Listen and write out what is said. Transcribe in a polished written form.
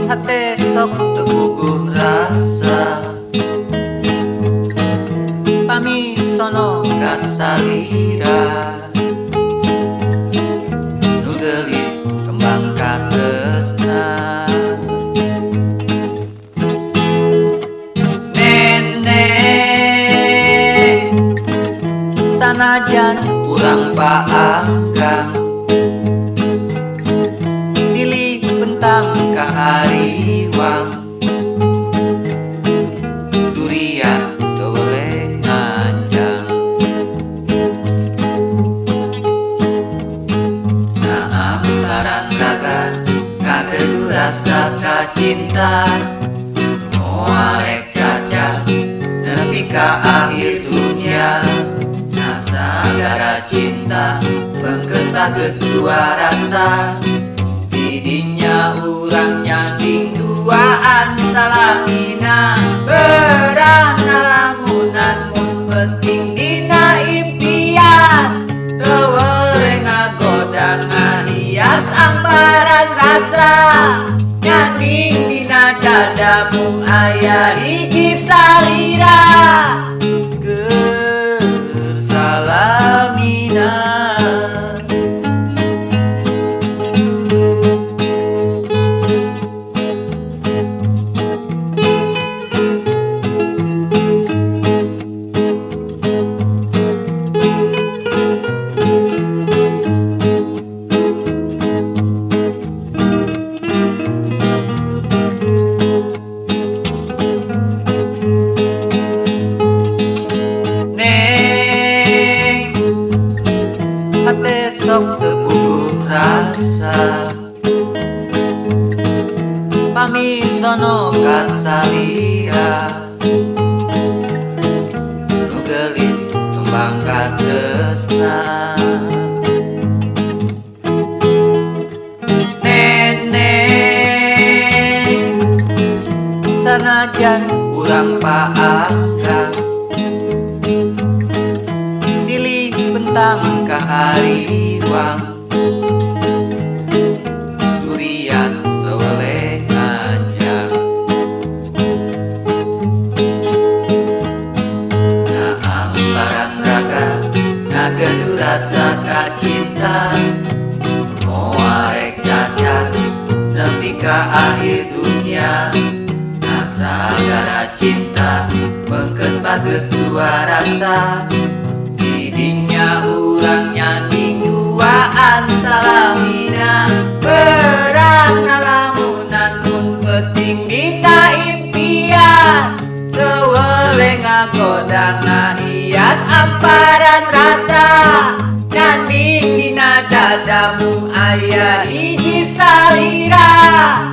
Hate sok teu puguh rasa, pamisono ka salira, nu geulis kembang ka tresna. Nenek sanajan urang paanggang, silih bentang ka hariwang, durian teu boleh nganjang. Naambaran raga kagedu rasa kacinta, moal rek cacat nepi ka akhir dunia. Nasagara cinta beungkeut pageut dua rasa, didinya urang nyanding duaan salamina. Berang ngalamunan mun penting dina impian, teu weureh ngagoda ngahias amparan rasa. Nyanding dina dada mung aya hiji salira, keur salamina. Hate sok teu puguh rasa, pamisono ka salira, nu geulis kembang ka tresna. Nenek sanajan urang paanggang, silih bentang ka hariwang, durian teu boleh nganjang. Naambaran raga ngagedu rasa kacinta, moal rek cacat nepi ka akhir dunia. Nasagara cinta beungkeut pageut dua rasa, didinya urang nyanding duaan salamina. Berang ngalamunan mun penting dina impian, teu weureh ngagoda ngahias amparan rasa. Nyanding dina dada mung aya hiji salira,